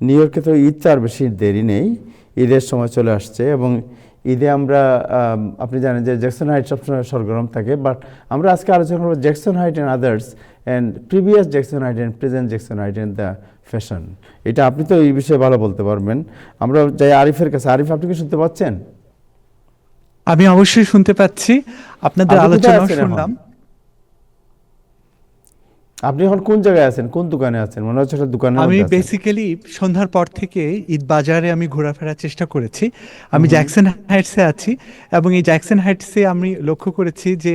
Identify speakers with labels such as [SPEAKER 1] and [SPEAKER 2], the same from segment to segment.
[SPEAKER 1] New ইয়র্কে তো ঈদ তো আর বেশি দেরি নেই, ঈদের সময় চলে আসছে এবং ঈদে আমরা আপনি জানেন যে জ্যাকসন হাইট সবসময় সরগরম থাকে, বাট আমরা আজকে আলোচনা করবো Jackson height and others and previous Jackson height and present Jackson height and the fashion. এটা আপনি তো এই বিষয়ে ভালো বলতে পারবেন। আমরা যাই আরিফের কাছে। আরিফ, আপনি কি শুনতে পাচ্ছেন?
[SPEAKER 2] আমি অবশ্যই শুনতে পাচ্ছি, আপনাদের
[SPEAKER 1] আপনি কোথায়
[SPEAKER 2] আলোচনাও
[SPEAKER 1] আছেন এখন?
[SPEAKER 2] শুনলাম।
[SPEAKER 1] আপনি এখন কোন জায়গায় আছেন, কোন দোকানে আছেন? মনে হচ্ছে একটা দোকানের
[SPEAKER 2] আমি
[SPEAKER 1] মধ্যে আছেন।
[SPEAKER 2] বেসিক্যালি সন্ধ্যার পর থেকে ঈদ বাজারে আমি ঘোরাফেরার চেষ্টা করেছি।
[SPEAKER 1] হুম
[SPEAKER 2] আমি
[SPEAKER 1] হুম।
[SPEAKER 2] জ্যাকসন হাইটসে আছি, এবং এই জ্যাকসন হাইটসে আমি লক্ষ্য করেছি যে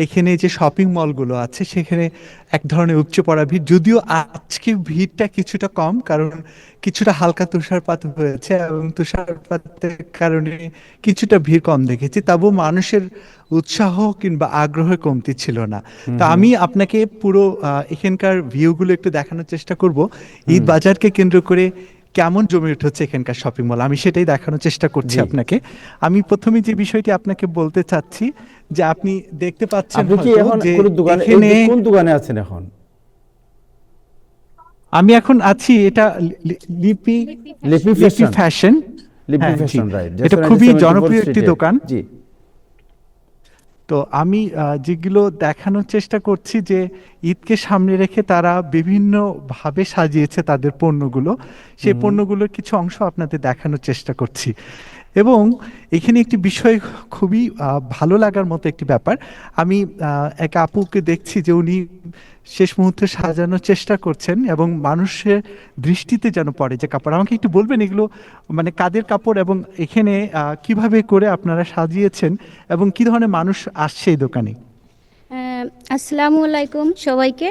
[SPEAKER 2] এখানে যে শপিং মলগুলো আছে সেখানে এক ধরনের উপচে পড়া ভিড়। যদিও আজকে ভিড়টা কিছুটা কম, কারণ কিছুটা হালকা তুষারপাত হয়েছে এবং তুষারপাতের কারণে কিছুটা ভিড় কম দেখেছি, তবুও মানুষের উৎসাহ কিংবা আগ্রহ কমতি ছিল না।
[SPEAKER 1] হুম
[SPEAKER 2] তো
[SPEAKER 1] হুম।
[SPEAKER 2] আমি আপনাকে পুরো এখানকার ভিউগুলো একটু দেখানোর চেষ্টা করব। ঈদ
[SPEAKER 1] হুম।
[SPEAKER 2] বাজারকে কেন্দ্র করে কেমন জমে উঠেছে এখানকার শপিং মল, আমি সেটাই দেখানোর চেষ্টা করছি
[SPEAKER 1] জি।
[SPEAKER 2] আপনাকে। আমি প্রথমে যে বিষয়টি আপনাকে বলতে চাচ্ছি, যে আপনি দেখতে পাচ্ছেন
[SPEAKER 1] আপনি কি
[SPEAKER 2] হয়তো
[SPEAKER 1] এখন
[SPEAKER 2] যে
[SPEAKER 1] কোন দোকানে,
[SPEAKER 2] এখানে
[SPEAKER 1] কোন দোকানে আছেন এখন?
[SPEAKER 2] আমি এখন আছি, এটা লিপি
[SPEAKER 1] লিপি
[SPEAKER 2] লিপি
[SPEAKER 1] ফ্যাশন।
[SPEAKER 2] ফ্যাশন।
[SPEAKER 1] লিপি
[SPEAKER 2] হ্যাঁ জি,
[SPEAKER 1] ফ্যাশন, রাইট,
[SPEAKER 2] এটা
[SPEAKER 1] জ্যাকসন হাইটের
[SPEAKER 2] খুবই
[SPEAKER 1] 74
[SPEAKER 2] জনপ্রিয় একটি
[SPEAKER 1] স্ট্রিটে।
[SPEAKER 2] দোকান।
[SPEAKER 1] জি।
[SPEAKER 2] তো আমি যেগুলো দেখানোর চেষ্টা করছি যে ঈদকে সামনে রেখে তারা বিভিন্নভাবে সাজিয়েছে তাদের পণ্যগুলো,
[SPEAKER 1] হুম
[SPEAKER 2] সেই
[SPEAKER 1] হুম।
[SPEAKER 2] পণ্যগুলোর কিছু অংশ আপনাদের দেখানোর চেষ্টা করছি। এবং এখানে একটি বিষয় খুবই ভালো লাগার মতো একটি ব্যাপার, আমি এক আপুকে দেখছি যে উনি শেষ মুহূর্তে সাজানোর চেষ্টা করছেন এবং মানুষের দৃষ্টিতে যেন পড়ে যে কাপড়। আমাকে একটু বলবেন এগুলো মানে কাদের কাপড়, এবং এখানে কিভাবে করে আপনারা সাজিয়েছেন এবং কি ধরনের মানুষ আসছে এই দোকানে?
[SPEAKER 3] আহ, আসসালামু আলাইকুম সবাইকে।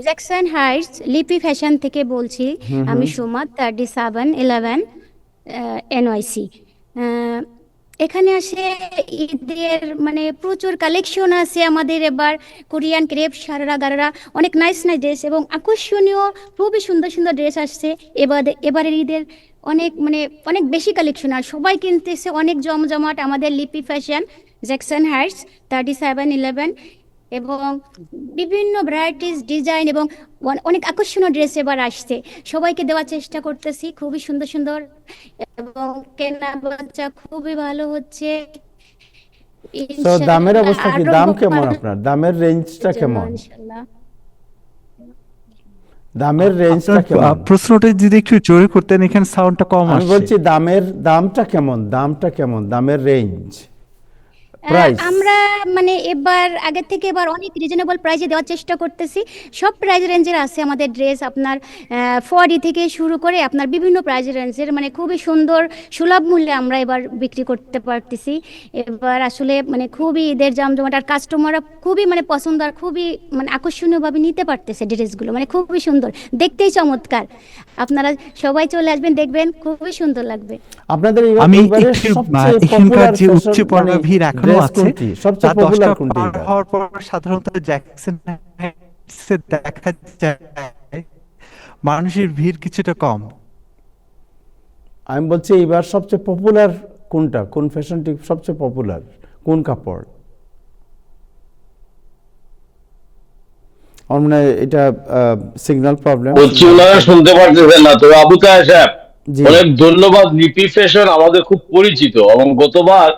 [SPEAKER 3] জ্যাকসন হাইটস লিপি ফ্যাশন থেকে বলছি।
[SPEAKER 1] হুম
[SPEAKER 3] আমি
[SPEAKER 1] হুম।
[SPEAKER 3] সুমা 3711 NYC। এখানে আসে ঈদের মানে প্রচুর কালেকশন আছে আমাদের এবার। কোরিয়ান ক্রেপ, সারারা গারারা, অনেক নাইস নাইস ড্রেস এবং আকর্ষণীয় খুবই সুন্দর সুন্দর ড্রেস আসছে। এবারের ঈদের অনেক মানে অনেক বেশি কালেকশন, আর সবাই কিনতেছে অনেক জমজমাট আমাদের লিপি ফ্যাশন জ্যাকসন হাইটস 3711। এবং বিভিন্ন ভ্যারাইটিস ডিজাইন এবং অনেক আকর্ষণীয় ড্রেস এবার আসছে, সবাইকে দেওয়ার চেষ্টা করতেছি খুবই সুন্দর সুন্দর। এবং কেনা বেচা খুবই ভালো হচ্ছে
[SPEAKER 1] সো দামের
[SPEAKER 3] ইনশাল্লাহ,
[SPEAKER 1] অবস্থা কি?
[SPEAKER 3] আরো
[SPEAKER 1] দাম কেমন
[SPEAKER 3] ভালো
[SPEAKER 1] আপনার? দামের রেঞ্জটা
[SPEAKER 3] জন্য
[SPEAKER 1] কেমন?
[SPEAKER 3] ইনশাল্লাহ।
[SPEAKER 1] দামের
[SPEAKER 2] আপনার
[SPEAKER 1] রেঞ্জটা কেমন?
[SPEAKER 2] প্রশ্নটা যদি একটু জোরে করতেন, এখানে সাউন্ডটা কম
[SPEAKER 1] আমি
[SPEAKER 2] আসছে।
[SPEAKER 1] বলছি দামটা কেমন? দামটা কেমন? দামের রেঞ্জ, প্রাইস।
[SPEAKER 3] আমরা মানে এবার আগের থেকে এবার অনেক রিজনেবল প্রাইসে দেওয়ার চেষ্টা করতেছি। সব প্রাইস রেঞ্জের আছে আমাদের ড্রেস, আপনার 40 থেকে শুরু করে আপনার বিভিন্ন প্রাইস রেঞ্জের, মানে খুবই সুন্দর সুলভ মূল্যে আমরা এবার বিক্রি করতে পারতেছি। এবার আসলে মানে খুবই ঈদের জমজমাট, আর কাস্টমাররা খুবই মানে পছন্দ আর খুবই মানে আকর্ষণীয়ভাবে নিতে পারতেছে ড্রেসগুলো, মানে খুবই সুন্দর, দেখতেই চমৎকার। আপনারা সবাই চলে আসবেন, দেখবেন খুবই সুন্দর লাগবে।
[SPEAKER 1] আপনাদের
[SPEAKER 2] আমি
[SPEAKER 1] এবারের
[SPEAKER 2] একটু
[SPEAKER 1] সবচেয়ে
[SPEAKER 2] এখানকার
[SPEAKER 1] পপুলার
[SPEAKER 2] যে
[SPEAKER 1] ফ্যাশন
[SPEAKER 2] উপচে
[SPEAKER 1] মানে
[SPEAKER 2] পড়া ভিড় এখনো
[SPEAKER 1] ড্রেস
[SPEAKER 2] আছে,
[SPEAKER 1] কোনটি? সবচেয়ে
[SPEAKER 2] রাত
[SPEAKER 1] পপুলার
[SPEAKER 2] 10টা
[SPEAKER 1] কোনটি
[SPEAKER 2] পার
[SPEAKER 1] এবার?
[SPEAKER 2] হওয়ার পর সাধারণত জ্যাকসন হাইটসে দেখা যায় মানুষের ভিড় কিছুটা কম।
[SPEAKER 1] আমি বলছি এবার সবচেয়ে পপুলার কোনটা? কোন ফ্যাশনটি সবচেয়ে পপুলার? কোন কাপড়? আমার মনে হয় এটা সিগন্যাল প্রবলেম।
[SPEAKER 4] বলছি ওনারা শুনতে পারতেছেন না, তবে আবু তাহের সাহেব
[SPEAKER 1] জি।
[SPEAKER 4] অনেক ধন্যবাদ। লিপি ফ্যাশন আমাদের খুব পরিচিত, এবং গতবার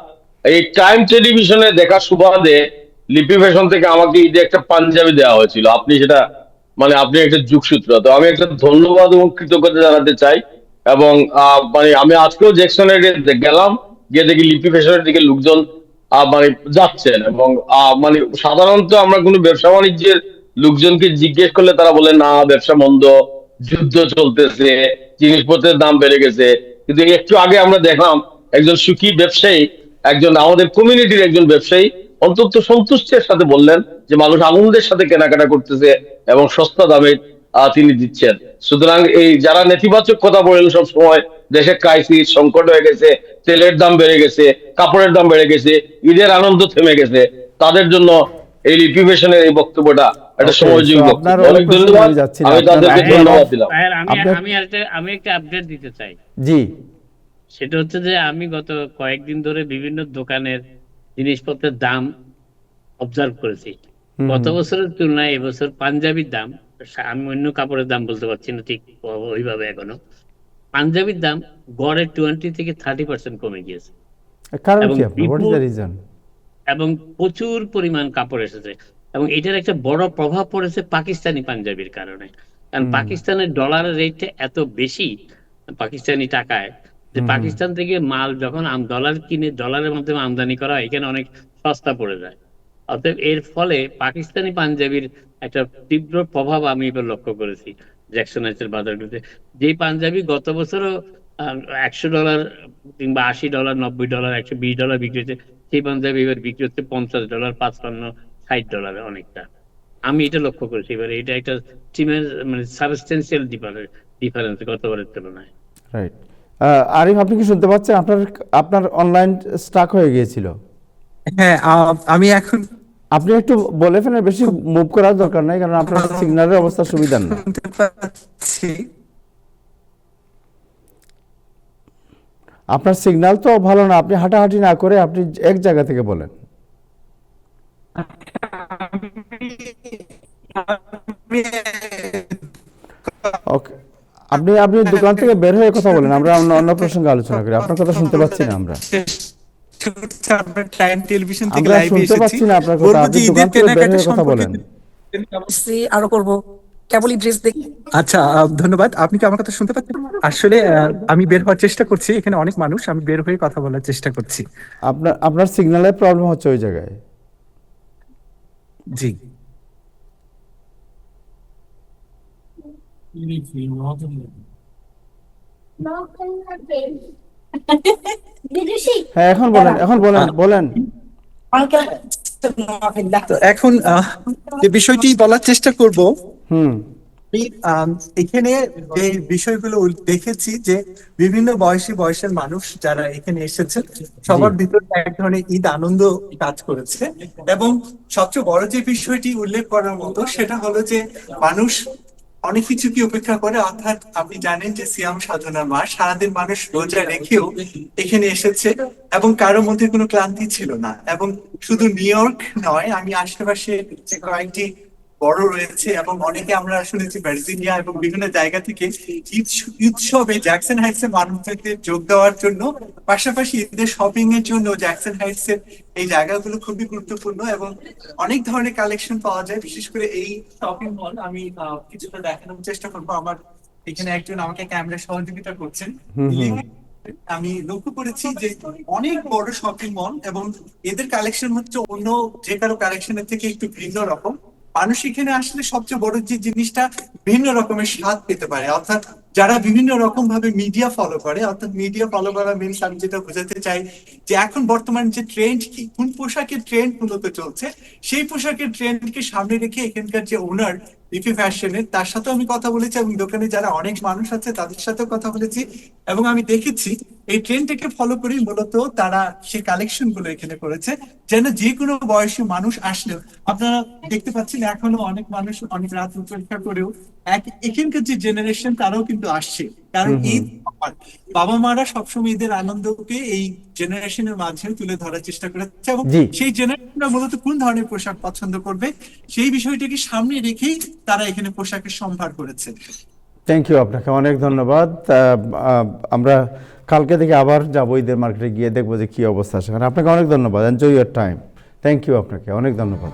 [SPEAKER 4] এই টাইম টেলিভিশনে দেখা সুবাদে লিপি ফ্যাশন থেকে আমাকে ঈদে একটা পাঞ্জাবি দেওয়া হয়েছিল। আপনি সেটা মানে আপনি একটা যুগসূত্র, তো আমি একটা ধন্যবাদ এবং কৃতজ্ঞতা জানাতে চাই। এবং মানে আমি আজকেও জ্যাকসনের গেলাম, গিয়ে দেখি লিপি ফ্যাশনের দিকে লোকজন মানে যাচ্ছেন। এবং মানে সাধারণত আমরা কোনো ব্যবসা বাণিজ্যের লোকজনকে জিজ্ঞেস করলে তারা বলে না, ব্যবসা মন্দ, যুদ্ধ চলতেছে, জিনিসপত্রের দাম বেড়ে গেছে। কিন্তু একটু আগে আমরা দেখলাম একজন সুখী ব্যবসায়ী, একজন আমাদের কমিউনিটির একজন ব্যবসায়ী অন্তত সন্তুষ্টের সাথে বললেন যে মানুষ আনন্দের সাথে কেনাকাটা করতেছে এবং সস্তা দামে তিনি দিচ্ছেন। সুতরাং এই যারা নেতিবাচক কথা বলেন সব সময়, দেশে ক্রাইসিস সংকট হয়ে গেছে, তেলের দাম বেড়ে গেছে, কাপড়ের দাম বেড়ে গেছে, ঈদের আনন্দ থেমে গেছে, তাদের জন্য এই লিপি ফ্যাশনের এই বক্তব্যটা একটা
[SPEAKER 1] ওকে, সো
[SPEAKER 4] সময়যোগী
[SPEAKER 1] আপনার
[SPEAKER 4] বক্তব্য।
[SPEAKER 1] ওই
[SPEAKER 4] অনেক
[SPEAKER 1] প্রসঙ্গে
[SPEAKER 4] ধন্যবাদ,
[SPEAKER 1] আমি যাচ্ছি না।
[SPEAKER 4] আমি
[SPEAKER 1] আপনার
[SPEAKER 4] তাদেরকে
[SPEAKER 1] আপনার
[SPEAKER 4] ধন্যবাদ দিলাম।
[SPEAKER 5] তাহের,
[SPEAKER 1] আপনার
[SPEAKER 5] আমি একটা আপডেট দিতে চাই।
[SPEAKER 1] জি।
[SPEAKER 5] সেটা হচ্ছে যে আমি গত কয়েকদিন ধরে বিভিন্ন দোকানের জিনিসপত্রের দাম অবজার্ভ করেছি।
[SPEAKER 1] হুম
[SPEAKER 5] গত
[SPEAKER 1] হুম।
[SPEAKER 5] বছরের তুলনায় এবছর পাঞ্জাবির দাম, আমি অন্য কাপড়ের দাম বলতে পারছি না ঠিক ওইভাবে এখনো, পাঞ্জাবির দাম গড়ে 20 থেকে 30% কমে গিয়েছে
[SPEAKER 1] কারণ
[SPEAKER 5] এবং
[SPEAKER 1] কি আপনার, হোয়াট ইজ দ্য রিজন?
[SPEAKER 5] এবং প্রচুর পরিমাণ কাপড় এসেছে এবং এটার একটা বড় প্রভাব পড়েছে পাকিস্তানি পাঞ্জাবির কারণে। কারণ পাকিস্তানের ডলারের রেটটা এত বেশি পাকিস্তানি টাকায়, যে পাকিস্তান থেকে মাল যখন ডলার কিনে ডলারের মাধ্যমে আমদানি করা হয়, এখানে অনেক সস্তা পড়ে যায়। অতএব এর ফলে পাকিস্তানি পাঞ্জাবির একটা তীব্র প্রভাব আমি এবার লক্ষ্য করেছি জ্যাকসন হাইটসের বাজারগুলোতে। যেই পাঞ্জাবি গত বছরও $100 কিংবা $80, $90, $120 বিক্রি হচ্ছে, সেই পাঞ্জাবি এবার বিক্রি হচ্ছে $50, 55, $60 অনেকটা। আমি এটা লক্ষ্য করেছি এবার, এটা একটা টিমের মানে সাবস্টেন্সিয়াল ডিফারেন্স গতবারের তুলনায়।
[SPEAKER 1] রাইট। আরিফ, আপনি কি শুনতে পাচ্ছেন? আপনার আপনার অনলাইন স্টাক হয়ে গিয়েছিল।
[SPEAKER 2] হ্যাঁ, আমি এখন
[SPEAKER 1] আপনি একটু বলে ফেলেন, বেশি মুভ করার দরকার নাই, কারণ আপনার সিগন্যালের অবস্থা সুবিধার না।
[SPEAKER 2] শুনতে পাচ্ছি।
[SPEAKER 1] আপনার সিগন্যাল তো ভালো না, আপনি হাঁটাহাঁটি না করে আপনি এক জায়গা থেকে বলেন। ওকে, আপনি আপনি দোকান থেকে বের হয়ে কথা বলেন, আমরা অন্য অন্য প্রসঙ্গে আলোচনা করি। আপনার কথা শুনতে পাচ্ছি না আমরা।
[SPEAKER 2] টাইম টেলিভিশন থেকে
[SPEAKER 1] আমরা
[SPEAKER 2] লাইভে
[SPEAKER 1] শুনতে
[SPEAKER 2] এসেছি।
[SPEAKER 1] পাচ্ছি না আপনার কথা,
[SPEAKER 2] বলবো
[SPEAKER 1] আপনি
[SPEAKER 2] যে
[SPEAKER 1] দোকান
[SPEAKER 2] ঈদের
[SPEAKER 1] থেকে বের
[SPEAKER 2] কেনাকাটা
[SPEAKER 1] হয়ে কথা বলেন।
[SPEAKER 2] সম্পর্কে
[SPEAKER 6] আরো করব, কেবলই ড্রেস দেখি।
[SPEAKER 2] আচ্ছা, ধন্যবাদ। আপনি কি আমার কথা শুনতে পাচ্ছেন? আসলে আমি বের হওয়ার চেষ্টা করছি, এখানে অনেক মানুষ, আমি বের হয়ে কথা বলার চেষ্টা করছি।
[SPEAKER 1] আপনার আপনার সিগন্যালের প্রবলেম হচ্ছে ওই জায়গায়।
[SPEAKER 2] জি।
[SPEAKER 1] হ্যাঁ, এখন বলেন, এখন বলেন, বলেন।
[SPEAKER 2] তো এখন যে বিষয়টি বলার চেষ্টা করব,
[SPEAKER 1] হুম।
[SPEAKER 2] আমি এখানে যে বিষয়গুলো দেখেছি যে বিভিন্ন বয়সের মানুষ যারা এখানে এসেছেন, সবার ভিতরে এক ধরনের ঈদ আনন্দ কাজ করেছে। এবং সবচেয়ে বড় যে বিষয়টি উল্লেখ করার মতো সেটা হলো যে মানুষ অনেক কিছু কি উপেক্ষা করে, অর্থাৎ আপনি জানেন যে সিয়াম সাধনার মাস, সারাদিন মানুষ রোজা রেখেও এখানে এসেছে এবং কারোর মধ্যে কোনো ক্লান্তি ছিল না। এবং শুধু নিউ ইয়র্ক নয়, আমি আশেপাশে যে কয়েকটি বড় রয়েছে এবং অনেকে আমরা শুনেছি ভার্জিনিয়া এবং বিভিন্ন জায়গা থেকে উৎসবে জ্যাকসন হাইটস এর মানুষদের যোগ দেওয়ার জন্য, পাশাপাশি ঈদের শপিং এর জন্য জ্যাকসন হাইটস এর এই জায়গাগুলো খুবই গুরুত্বপূর্ণ এবং অনেক ধরনের কালেকশন পাওয়া যায়। বিশেষ করে এই শপিং মল আমি কিছুটা দেখানোর চেষ্টা করবো। আমার এখানে একজন আমাকে ক্যামেরা সহযোগিতা করছেন। আমি লক্ষ্য করেছি যে অনেক বড় শপিং মল এবং এদের কালেকশন হচ্ছে অন্য যে কারো কালেকশনের থেকে একটু ভিন্ন রকম। মানুষ এখানে আসলে সবচেয়ে বড় যে জিনিসটা ভিন্ন রকমের স্বাদ পেতে পারে, অর্থাৎ যারা বিভিন্ন রকম ভাবে মিডিয়া ফলো করে, অর্থাৎ মিডিয়া ফলো করা মিনস আমি যেটা বোঝাতে চাই যে এখন বর্তমান যে ট্রেন্ড কি, কোন পোশাকের ট্রেন্ড মূলত চলছে, সেই পোশাকের ট্রেন্ডকে সামনে রেখে এখানকার যে ওনার লিপি ফ্যাশনের, তার সাথেও আমি কথা বলেছি এবং দোকানে যারা অনেক মানুষ আছে তাদের সাথেও কথা বলেছি এবং আমি দেখেছি এই ট্রেন্ডটাকে ফলো করেই মূলত তারা সেই কালেকশন গুলো এখানে করেছে, যেন যে কোনো বয়সী মানুষ আসলেও, আপনারা দেখতে পাচ্ছেন এখনো অনেক মানুষ অনেক রাত পরীক্ষা করেও এখানকার যে জেনারেশন তারাও কিন্তু আসছে। কারণ ঈদ, বাবা মারা সবসময় ঈদের আনন্দকে এই জেনারেশনের মাঝে তুলে ধরার চেষ্টা করেছে এবং সেই জেনারেশনরা মূলত কোন ধরনের পোশাক পছন্দ করবে সেই বিষয়টাকে সামনে রেখেই তারা এখানে পোশাকের সম্ভার করেছে।
[SPEAKER 1] থ্যাংক ইউ, আপনাকে অনেক ধন্যবাদ। আমরা কালকে থেকে আবার যাবো ঈদের মার্কেটে, গিয়ে দেখবো যে কি অবস্থা সেখানে। আপনাকে অনেক ধন্যবাদ। Enjoy your time. Thank you, আপনাকে অনেক ধন্যবাদ।